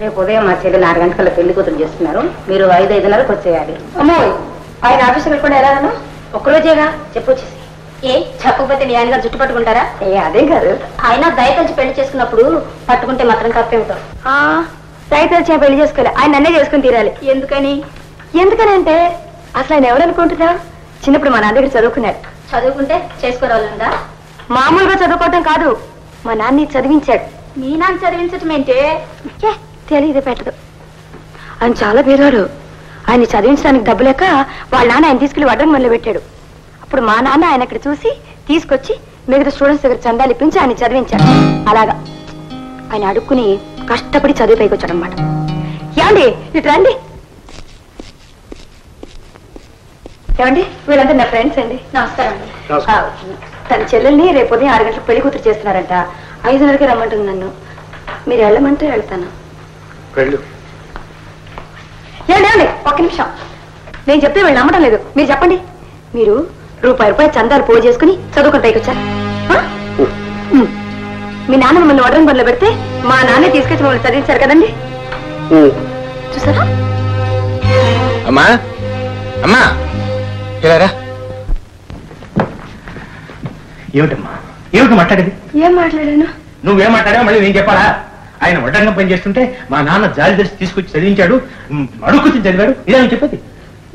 రేపు ఉదయం మా చెల్లి 6 గంటల పెళ్లి కూతురు చేస్తున్నారు. మీరు 5:30కు వచ్చేయాలి. అమ్మో, ఆయన ఆఫీసులు కూడా ఎలా ఒక్కరోజేగా చెప్పొచ్చేసి. ఏ చెప్పకపోతే మీ ఆయన గారు జుట్టు పట్టుకుంటారా? అదే కాదు, ఆయన దయతలిచి పెళ్లి చేసుకున్నప్పుడు పట్టుకుంటే మాత్రం తప్పేమిటో. దయతలిచి పెళ్లి చేసుకోవాలి, ఆయన నన్నే చేసుకుని తీరాలి. ఎందుకనంటే అసలు ఆయన ఎవరనుకుంటున్నా? చిన్నప్పుడు మా నాన్న దగ్గర చదువుకున్నాడు. చదువుకుంటే చేసుకోవాలందా? మామూలుగా చదువుకోవటం కాదు, మా నాన్న చదివించాడు. మీ నాన్న చదివించటం ఏంటే? తెలియదు పెట్టదు. ఆయన చాలా పేదవాడు. ఆయన చదివించడానికి డబ్బు లేక వాళ్ళ నాన్న ఆయన తీసుకెళ్లి వడ్డం మొదలు పెట్టాడు. అప్పుడు మా నాన్న ఆయన అక్కడ చూసి తీసుకొచ్చి మిగతా స్టూడెంట్స్ దగ్గర చందాలు ఇప్పించి ఆయన చదివించాడు. అలాగా ఆయన అడుక్కుని కష్టపడి చదివి పైకి వచ్చాడు అనమాట. ఏమండి ఇటు రండి. ఏమండి వీళ్ళంతా నా ఫ్రెండ్స్ అండి. నమస్కారం అండి. తన చెల్లెల్ని రేపు ఉదయం 6 గంటలకు పెళ్లి కూతురు చేస్తున్నారంట. 5:30కి రమ్మంటుంది నన్ను. మీరు వెళ్ళమంటే వెళ్తాను. ఏమండి ఒక్క నిమిషం, నేను చెప్తే వీళ్ళు నమ్మటం లేదు. మీరు చెప్పండి. మీరు రూపాయి చందాలు పోగు చేసుకుని చదువుకుని పైకి వచ్చారు. మీ నాన్న మిమ్మల్ని వడ్రం పనిలో పెడితే మా నాన్నే తీసుకొచ్చి మమ్మల్ని చదివించారు కదండి. చూసారా? అమ్మా అమ్మా ఇలారా. ఏమిటమ్మా ఏమిటి మాట్లాడేది? ఏం మాట్లాడాను? నువ్వేం మాట్లాడావు మళ్ళీ నేను చెప్పాలా? ఆయన వడ్డంగా పని చేస్తుంటే మా నాన్న జాలి తెలిసి తీసుకొచ్చి చదివించాడు, అడుగుచ్చి చదివాడు. ఇదే నేను చెప్పేది.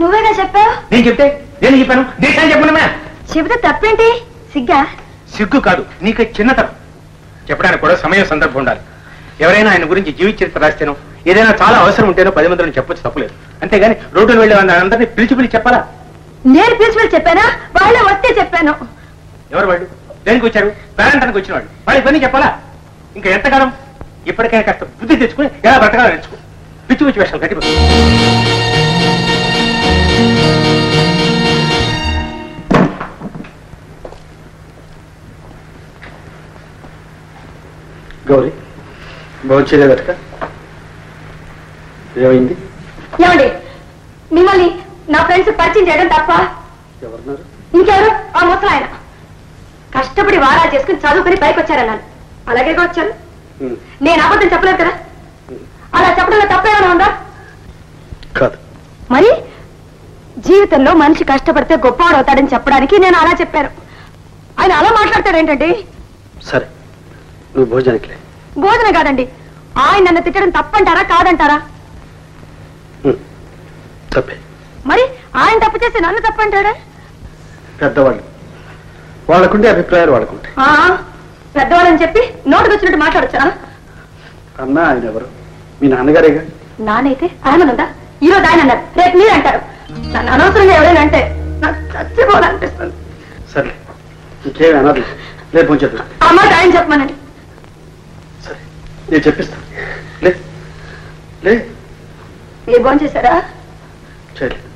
నువ్వేగా చెప్పావు. నేను చెప్తే నేను చెప్పాను. దేశాన్ని చెప్పండి. చెబితే తప్పేంటి? సిగ్గా? సిగ్గు కాదు, నీకు చిన్నతనం. చెప్పడానికి కూడా సమయం సందర్భం ఉండాలి. ఎవరైనా ఆయన గురించి జీవిత చరిత్ర రాస్తేనో ఏదైనా చాలా అవసరం ఉంటేనో 10 మందిని చెప్పొచ్చు, తప్పలేదు. అంతేగాని రోడ్డును వెళ్ళే అందరినీ పిలిచి చెప్పాలా? నేను పిలిచి చెప్పానా? వాళ్ళే వస్తే చెప్పాను. ఎవరు వాళ్ళు? దేనికి వచ్చారు? పేరెంటానికి వచ్చిన వాళ్ళు. వాళ్ళకి పని చెప్పాలా? ఇంకా ఎంతకాలం? ఇప్పటికైనా కాస్త బుద్ధి తెచ్చుకుని ఎలా బ్రతకాలో నేర్చుకో. పిచ్చి పిచ్చి వేషాలు కట్టిపోతుంది. గౌరీ భోంచేదట ఏమైంది? ఏమండి మిమ్మల్ని నా ఫ్రెండ్స్ పరిచయం చేయడం తప్ప ఎవరున్నారు? ఇంకెవరు? ఆ ముసలు ఆయన కష్టపడి వారాలు చేసుకుని చదువుకుని పైకి వచ్చారన్నాను. అలాగే వచ్చారు. నేను అబద్ధం చెప్పలేదు కదా. అలా చెప్పడంలో తప్పేమైనా ఉందా? కాదు. మరి జీవితంలో మనిషి కష్టపడితే గొప్పవాడు అవుతాడని చెప్పడానికి నేను అలా చెప్పాను. ఆయన అలా మాట్లాడతాడేంటండి? సరే నువ్వు భోజనానికి. భోజనం కాదండి, ఆయన నన్ను తిట్టడం తప్పంటారా కాదంటారా? తప్పే. మరి ఆయన తప్పు చేసి నన్ను తప్పంటాడా? పెద్దవాళ్ళు వాళ్ళకుంటే అభిప్రాయాలు వాళ్ళకుంటాయి. పెద్దవాళ్ళని చెప్పి నోటుకు వచ్చినట్టు మాట్లాడొచ్చా? అన్నా ఆయన ఎవరు? మీ నాన్నగారేగా. నానైతే ఆయన ఉందా? ఈరోజు ఆయన అన్నారు, రేపు మీరు అంటారు. నన్ను అనవసరంగా ఎవరైనా అంటే నాకు చచ్చిపోవాలనిపిస్తుంది. సరే ఇంకేమి అనదు. రేపు చెప్పు. ఆ మాట ఆయన చెప్పమనండి. సరే నేను చెప్పిస్తాను. లే లే. మీరు భోజనం చేశారా? చేయలేదు.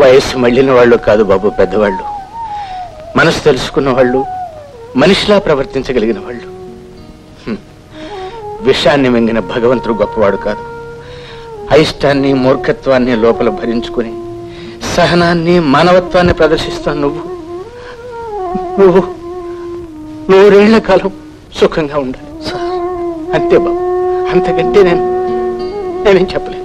వయస్సు మళ్ళిన వాళ్ళు కాదు బాబు, పెద్దవాళ్ళు, మనసు తెలుసుకున్న వాళ్ళు, మనిషిలా ప్రవర్తించగలిగిన వాళ్ళు. విషాన్ని మింగిన భగవంతుడు గొప్పవాడు కాదు. అయిష్టాన్ని మూర్ఖత్వాన్ని లోపల భరించుకుని సహనాన్ని మానవత్వాన్ని ప్రదర్శిస్తాను నువ్వు. నువ్వు 100 ఏళ్ల కాలం సుఖంగా ఉండాలి అంతే బాబు. అంతకంటే నేనేం చెప్పలేదు.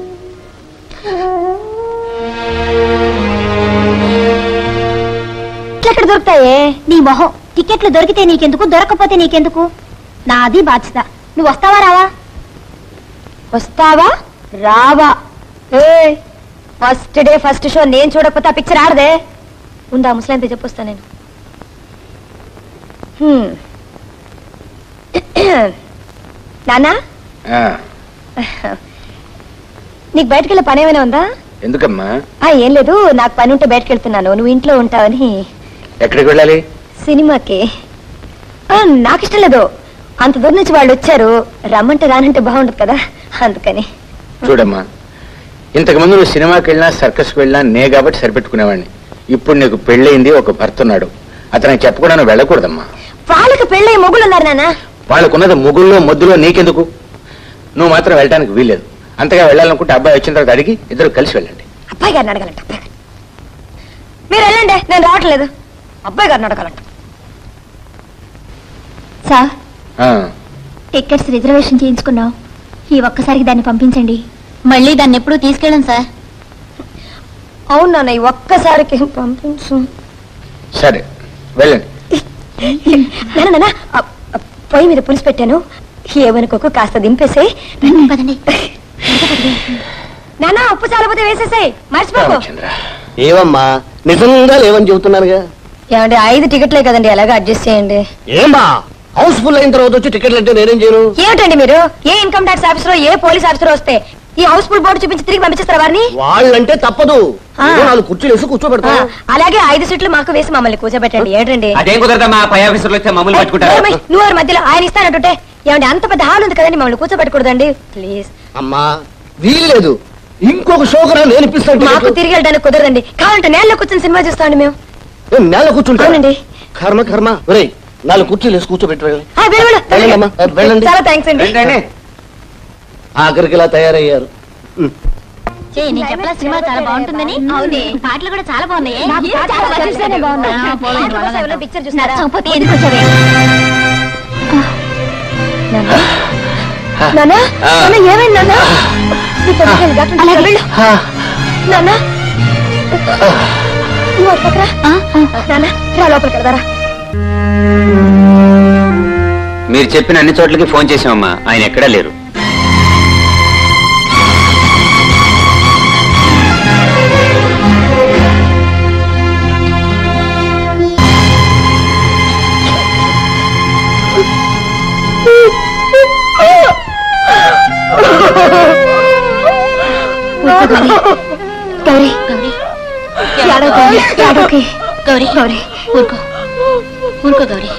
ఎక్కడ దొరుకుతాయే నీ మొహం? టికెట్లు దొరికితే నీకెందుకు, దొరకపోతే నీకెందుకు? నాది బాధ్యత. నువ్వు వస్తావా రావా? వస్తావా రావా? ఫస్ట్ డే ఫస్ట్ షో నేను చూడకపోతే ఆ పిక్చర్ ఆడదే. ఉందా ముసలాంత చెప్పొస్తా నేను. నానా నీకు బయటకెళ్ళే పని ఏమైనా ఉందా? ఎందుకమ్మా? ఏం లేదు, నాకు పని ఉంటే బయటకు వెళ్తున్నాను, నువ్వు ఇంట్లో ఉంటావని. ఎక్కడికి వెళ్ళాలి? సినిమాకి. నాకు ఇష్టం లేదు, అంత దూరం నుంచి వాళ్ళు వచ్చారు, రమ్మంటే రానంటే బాగుండదు కదా, అందుకని. చూడమ్మా, ఇంతకు ముందు నువ్వు సినిమాకి వెళ్ళినా సర్కస్కి వెళ్ళినా నే కాబట్టి సరిపెట్టుకునేవాడిని. ఇప్పుడు నీకు పెళ్ళయింది, ఒక భర్త ఉన్నాడు, అతనికి చెప్పకుండా నువ్వు వెళ్ళకూడదమ్మా. వాళ్ళకి పెళ్ళయి మొగుళ్ళు ఉన్నారు నాన్న. వాళ్ళకున్నది ముగ్గుల్లో ముద్దులో నీకెందుకు? నువ్వు మాత్రం వెళ్ళడానికి వీల్లేదు. అంతగా వెళ్ళాలనుకుంటే అబ్బాయి వచ్చిన తర్వాత అడిగి ఇద్దరు కలిసి వెళ్ళండి. అబ్బాయి గారిని అడగాలంట. అబ్బాయి గారు మీరు వెళ్ళండి, నేను రావట్లేదు. అబ్బాయి గారిని అడగాలంట. సార్, టికెట్స్ రిజర్వేషన్ చేయించుకున్నావు, ఈ ఒక్కసారికి దాన్ని పంపించండి. మళ్ళీ దాన్ని ఎప్పుడూ తీసుకెళ్ళను సార్. అవునా, ఈ ఒక్కసారికి పంపించు. సరే వెళ్ళండి. నాన్న, పొయ్యి మీద పులుసు పెట్టాను, ఏమనుకోకు, కాస్త దింపేసే. పదండి నాన్న, ఉప్పు చాలపోతే వేసేసాయి, మర్చిపోకు. ఏవమ్మా, నిజంగా లేవని చెబుతున్నానుగా. ఏమండి, 5 టికెట్లే కదండి, ఎలాగో అడ్జస్ట్ చేయండి. ఏమా హౌస్ఫుల్ అయిన తర్వాత వచ్చి టికెట్లు అంటే నేనేం చేయను? ఏమిటండి మీరు, ఏ ఇన్కమ్ ట్యాక్స్ ఆఫీసర్, ఏ పోలీస్ ఆఫీసర్ వస్తే ఈ హౌస్ఫుల్ బోర్డు చూపించి తిరిగి పంపించేస్తారు వారిని? వాళ్ళంటే తప్పదు, 4 కుర్చీలు వేసి కూర్చోబెడతా. అలాగే 5 సీట్లు మాకు వేసి మమ్మల్ని కూర్చోబెట్టండి. ఏంటండి అదేం కుదరదమ్మా, పై ఆఫీసర్లు వచ్చే మమ్మల్ని పట్టుకుంటారు. నువ్వు వారి మధ్యలో ఆయన ఇస్తానంటుంటే, ఏమండి అంత పెద్ద హాల్ ఉంది కదండి, మమ్మల్ని కూర్చోబెట్టకూడదండి ప్లీజ్. అమ్మా వీల్లేదు, ఇంకొక షోకరా నేను ఇప్పిస్తాను. మాకు తిరిగి వెళ్ళడానికి కుదరదండి, కావాలంటే నేలలో కూర్చొని సినిమా చూస్తామండి మేము. నేల కూర్చుంటానండి. కర్మ కర్మ. 4 కుర్చీలు వేసి కూర్చోబెట్టు. వెళ్ళండి. చాలా థ్యాంక్స్ అండి. ఆఖరికి ఇలా తయారయ్యారు. నేను చెప్పలా సినిమా చాలా బాగుంటుందని. పాటలు కూడా చాలా బాగున్నాయి. పిక్చర్ చూసారా? ఏమైంది నాన్న? లోపలికి వెళ్దారా? మీరు చెప్పిన అన్ని చోట్లకి ఫోన్ చేసామమ్మా, ఆయన ఎక్కడా లేరు. గౌరీ, గౌరీ, గౌరీ, ఊరుకో, ఊరుకో గౌరీ.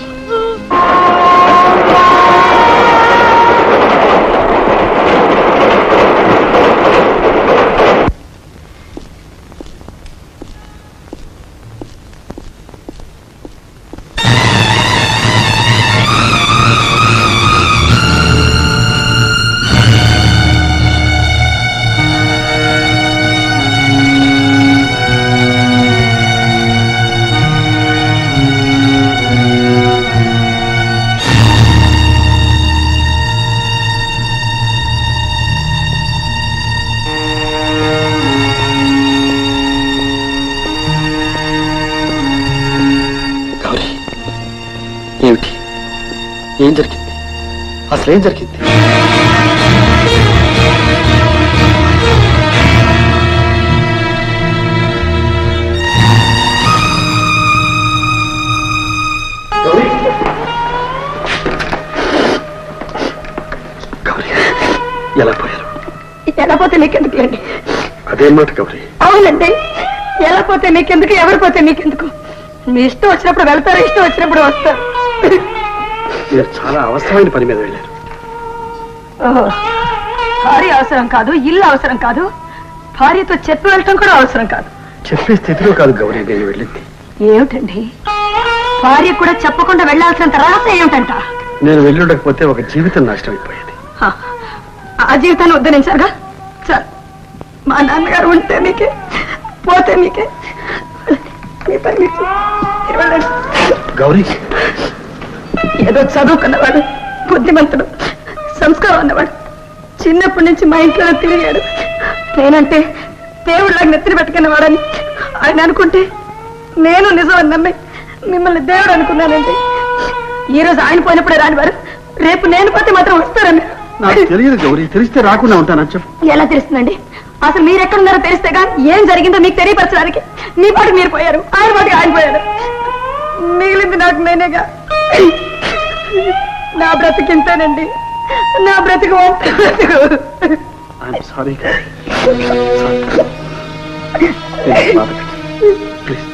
ఏం జరిగింది? అసలేం జరిగింది? ఎలా పోయారు? ఎలా పోతే నీకెందుకులేండి. అదే మాట గౌరీ. అవునండి, ఎలా పోతే నీకెందుకు, ఎవరు పోతే నీకెందుకు. మీ ఇష్టం వచ్చినప్పుడు వెళ్తారు, ఇష్టం వచ్చినప్పుడు వస్తారు. మీరు చాలా అవసరమైన పని మీద వెళ్ళారు. భార్య అవసరం కాదు, ఇల్లు అవసరం కాదు, భార్యతో చెప్పి వెళ్ళటం కూడా అవసరం కాదు. చెప్పే స్థితిలో కాదు గౌరీ నేను వెళ్ళింది. ఏమిటండి, భార్య కూడా చెప్పకుండా వెళ్లాల్సినంత రహస్యం ఏమిటంట? నేను వెళ్ళుండకపోతే ఒక జీవితం నాశనం అయిపోయేది. ఆ జీవితాన్ని ఉద్ధరించారుగా చాలు. మా నాన్నగారు ఉంటే మీకే, పోతే మీకే. గౌరీ ఏదో చదువుకున్నవాడు, బుద్ధిమంతుడు, సంస్కారం ఉన్నవాడు, చిన్నప్పటి నుంచి మా ఇంట్లో తిరిగాడు. నేనంటే దేవుళ్ళకి నెత్తిన పెట్టుకున్నవాడని ఆయన అనుకుంటే నేను నిజం అని నమ్మి మిమ్మల్ని దేవుడు అనుకున్నానండి. ఈ రోజు ఆయన పోయినప్పుడే రానివారు, రేపు నేను పోతే మాత్రం వస్తారని. నాకు తెలియదు గౌరీ, తెలిస్తే రాకుండా ఉంటానని చెప్పు. ఎలా తెలుస్తుందండి? అసలు మీరు ఎక్కడున్నారో తెలిస్తేగా ఏం జరిగిందో మీకు తెలియపరచడానికి. మీ పాటికి మీరు పోయారు, ఆయన పాటికి ఆయన పోయారు, మిగిలింది నాకు నేనేగా. నా బ్రతికింతేనండి, నా బ్రతుకు సారీ. ప్లీజ్